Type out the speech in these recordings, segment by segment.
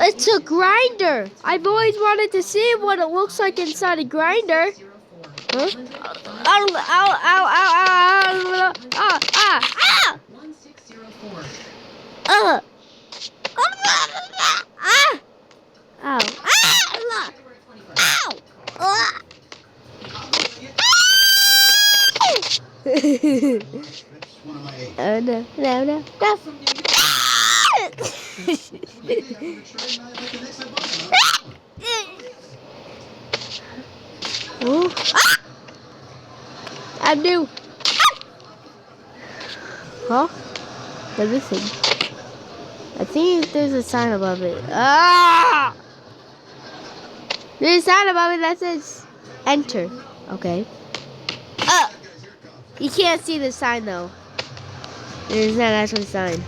It's a grinder. I've always wanted to see what it looks like inside a grinder. Huh? Ow, ow, ow, ow, ow, ow, ah, ah, ah. Ah! Ow. Ah! Ow! Ah! Oh no, no, no, no. Oh. Ah! I'm new. Huh? What is this? I think there's a sign above it. Ah! There's a sign above it that says enter. Okay. You can't see the sign though. There's not actually a sign.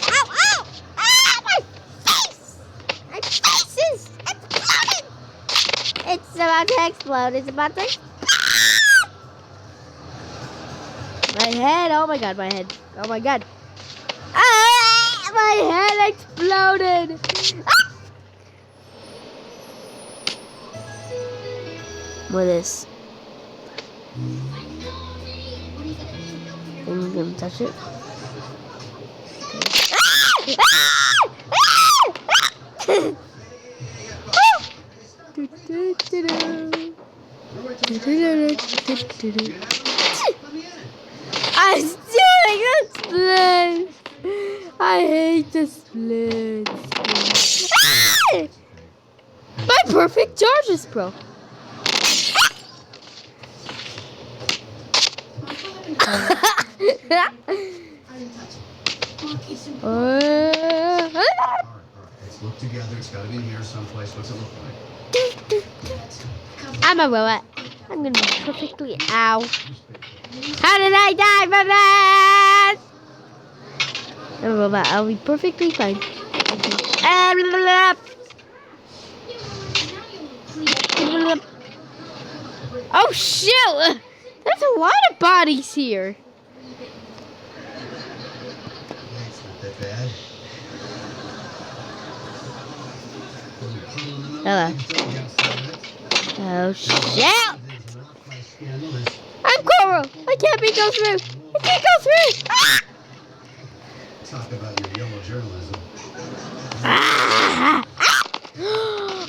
Ow! Ow! Ah! My face! My face is exploding! It's about to explode. It's about to explode! My head. Oh my god, my head. Oh my god. Ah! My head exploded! Ah! What is? I'm gonna touch it. I'm doing a split. I hate the split. My perfect charges, bro. Let's look together. It's got to be in here someplace. What's it look like? I'm a robot. I'm gonna be perfectly. Ow! How did I die from that? I'm a robot. I'll be perfectly fine. Oh shoot! There's a lot of bodies here. It's not that bad. Hello. Oh shit! I'm Coral. I can't go through. I can't go through. Ah! Talk about your yellow journalism. Ah! Ah!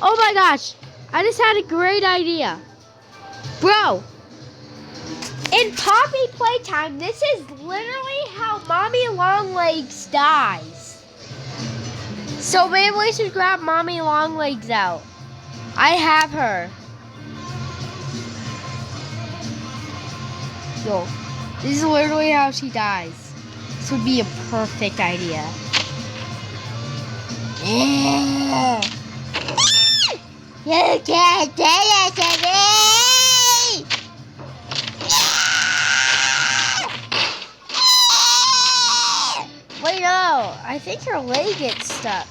Oh my gosh! I just had a great idea, bro. In Poppy Playtime, this is literally how Mommy Longlegs dies. So maybe we should grab Mommy Longlegs out. I have her. Yo, this is literally how she dies. This would be a perfect idea. Yeah. You can't do it to me! Wait, no. I think her leg gets stuck.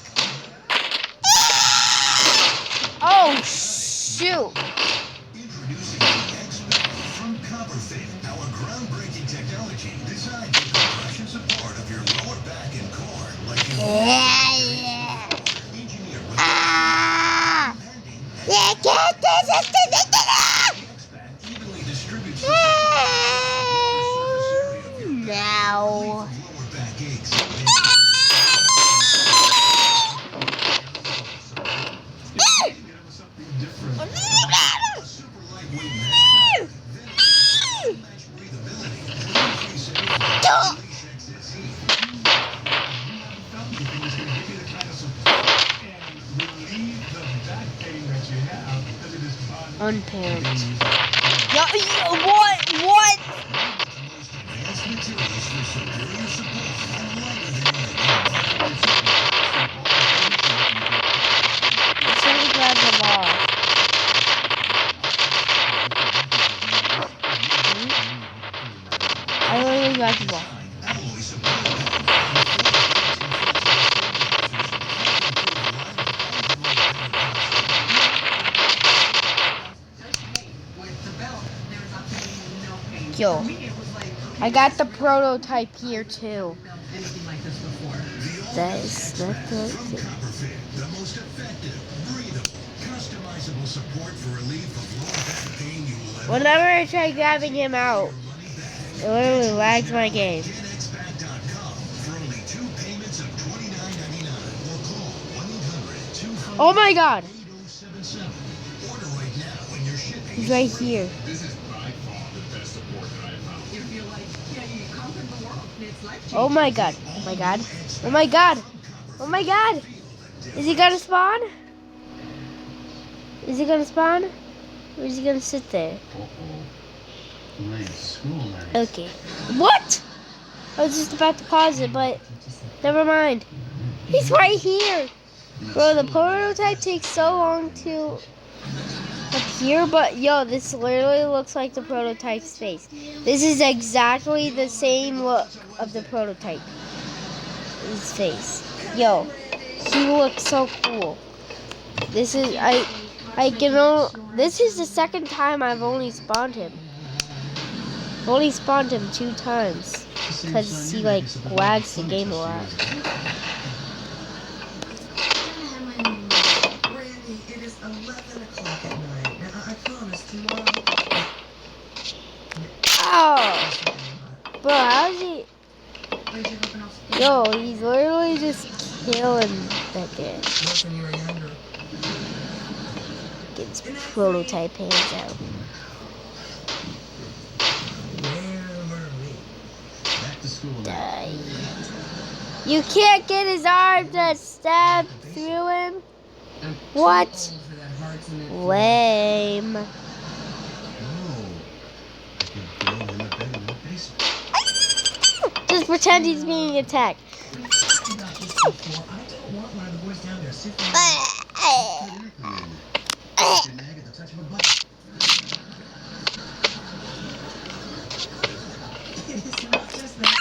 Oh, shoot. Introducing the X-Pack from CopperFit, our groundbreaking technology designed to compression support of your lower back and core, like you engineered with You can't do this to me! X-Pack evenly distributes Now. lower back aches. Something different. A super lightweight mesh pad, then match breathability, increase release excess heat. You haven't felt anything that's going to give you the kind of support and relieve the back pain that you have because it is Unparent. What? most advanced materials for superior support and lighter than air. I'm trying to grab the ball. I literally grabbed the ball. Alloy support. Yo, I got the prototype here too. The that is not the right From thing. Copperfit, the most effective, breathable, customizable support for relief of low back pain you will ever Whenever I try grabbing him out, money back. it literally lags my game. GetXPack.com for only 2 payments of $29.99 or call 1-800-200-8077. Oh my god, Order right now when you're shipping. he's right here. This is by far the best support that I have found. You feel like, yeah, you conquered the world. It's life-changing. Oh my god, oh my god, oh my god, oh my god. Is he gonna spawn? Is he gonna spawn? Or is he gonna sit there? Uh-oh. Nice. School night. Okay. What? I was just about to pause it, but never mind. He's right here. Bro, the prototype takes so long to appear, but yo, this literally looks like the prototype's face. This is exactly the same look of the prototype. His face. Yo, he looks so cool. This is this is the second time I've only spawned him. I've only spawned him 2 times because he like lags the game a lot. Randy, it is 11 o'clock at night. Now, I promise tomorrow. Oh, bro, how's he? Where'd you open up? Yo, he's literally just killing that guy. Work when you were younger. Get his prototype hands out. Where were we? Back to school now. Die. You can't get his arm to stab through him? I'm What? too old for that hearts in it. Lame. Oh. I could build him a bed in the basement. Just pretend he's being attacked. We talked about this before. I don't want one of the boys down there sifting. Put intercom in there. You can nag at the touch of a button. It's not just that.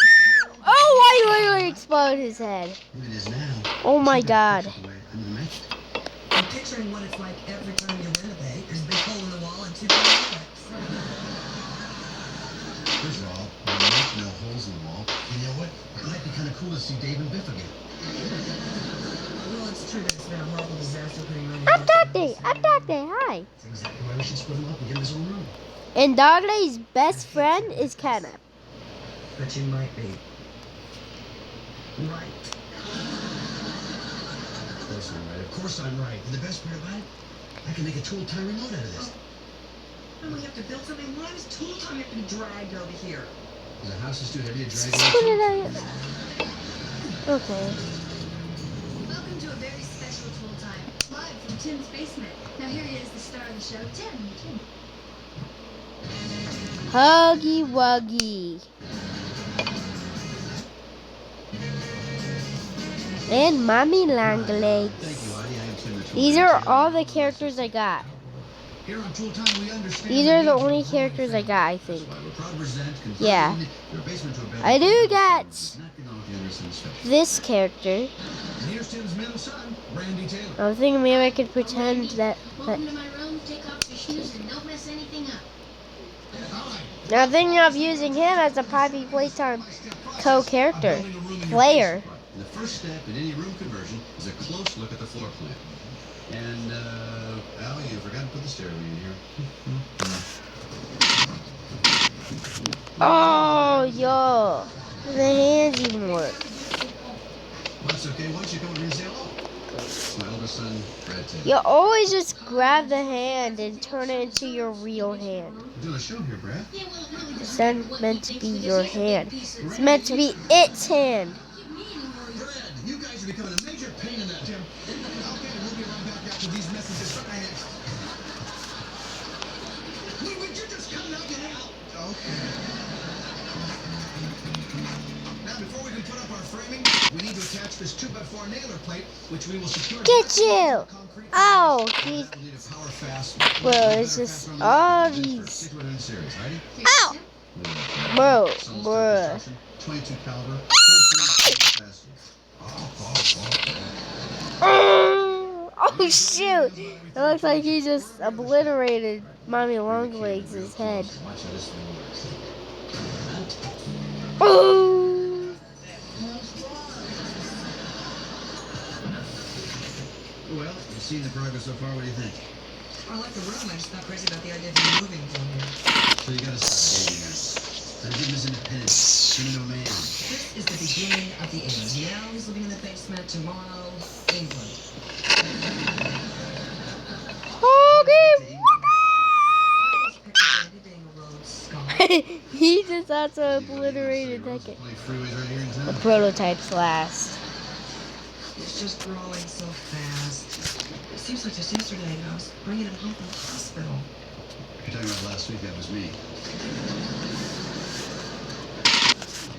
Oh, I literally exploded his head. It is now. Oh my god. I'm picturing what it's like every time you renovate. There's a big hole in the wall and 2 cracks. First of all, there are no holes in the wall. You know what? It might be kind of cool to see Dave and Biff again. Well, it's true that it's been a horrible disaster putting money I'm into Dante. Hi. That's exactly why we should split him up and give him his own room. And Dante's best friend is Kenneth. But you might be. Right. Of course I'm right. Of course I'm right. And the best part about it, I can make a tool time remote out of this. And we have to build something. Why does tool time have to be dragged over here? The house is too heavy to drag What did it. I? Okay. Welcome to a very special Tool Time, live from Tim's basement. Now here he is, the star of the show, Tim. Huggy Wuggy. And Mommy Long Thank Legs. you, Heidi. I am Tim the Tool These Man. are all the characters I got. Here on Tool Time, we understand These are the needs only of characters I got, I That's think. why we're proud to present Yeah. converting your basement to a bedroom. I do get Not get on with the Anderson special. this character. And here's Tim's middle son, Randy Taylor. I was thinking maybe I could pretend that. Welcome to my room. Take off your shoes and don't mess anything up. Hi. Now I'm thinking of using him as a Poppy Playtime co-character. Player. The first step in any room conversion is a close look at the floor plan. And, Al, you forgot to put the stairway in here. Oh, yo. The hands even work. Well, that's okay. Why don't you come over here and say hello? It's my oldest son, Brad Taylor. You always just grab the hand and turn it into your real hand. We're doing a show here, Brad. Yeah, well, it really It's doesn't not what meant to makes be the your decision. hand. Pieces. It's meant to be its hand. Keep me in worry. Brad, you guys are becoming a major pain in that, Tim. Okay, we'll be right back after these messages. Would you just come out and help? Okay. Now, before we can put up our framing, we need to attach this 2x4 nailer plate, which we will secure. Get you! Oh, he's. We'll need a power fast. Well, it's just all these. Stick with it in series, righty? Ow! Bro, Solid bruh. steel construction, 22 caliber. Oh shoot! It looks like he just obliterated Mommy Longlegs' head. Watch how this thing works. Oh! well, you've seen the progress so far. What do you think? I like the room. I just not crazy about the idea of you moving from here. So you gotta stop dating her. And give him his independence. Give him a man. This is the beginning of the end. Now he's living in the basement. Tomorrow, England. Okay. Andy being a road scholar. He just also obliterated that Play guy. freeways right here in The town. prototype's last. It's just growing so fast. It seems like just yesterday I was bringing him home from the hospital. You're talking about last week, that was me.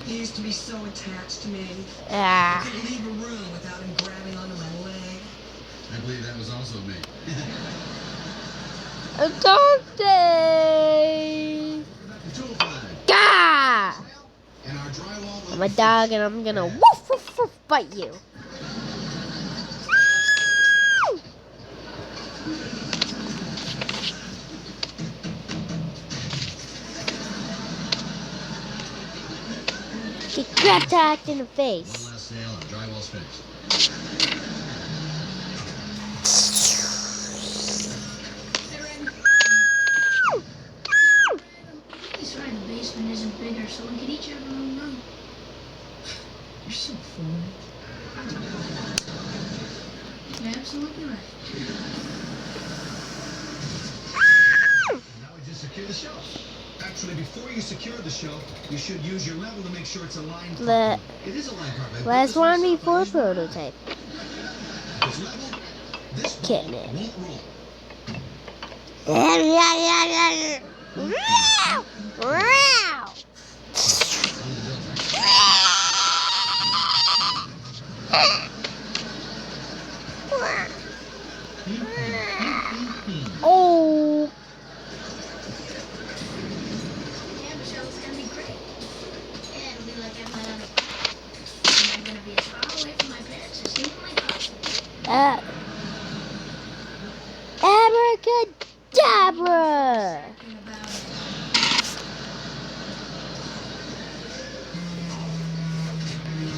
He used to be so attached to me. I Ah. couldn't leave a room without him grabbing onto my leg. I believe that was also me. A dog day. Tool time. Gah! And our drywall will I'm a dog and I'm gonna woof woof woof bite you. Get grab-tacked in the One face. last nail and drywall's finished. He's right, the basement isn't bigger, so we could each have our own room. You're so foolish. You're absolutely right. Now we just secure the shelf. Actually, before you secure the shelf, you should use your level to make sure it's aligned The properly. It is aligned properly. last one This before myself, I use prototype. If it's level, this ball Kitten. won't roll. Oh, Yeah, Michelle, it's gonna be great. Yeah, it'll be like I'm not on a and I'm gonna be as far away from my parents as humanly possible. abracadabra. Thinking about it.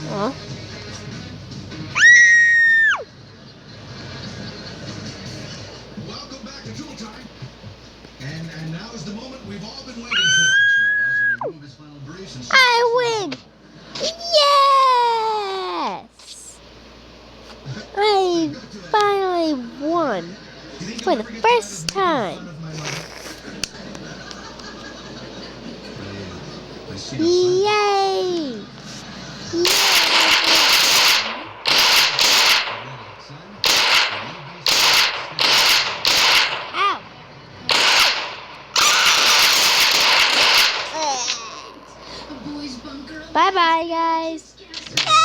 Huh? Welcome back to Tool Time. And now is the moment we've all been waiting for. That's right. I was gonna remove his final briefs and I win! Yes! I finally won You think for I'll the ever get first tired time. of making fun of my mother? I see the sun. Yay! Yay! Ow! A boy's bunker. Bye bye, guys. Castle.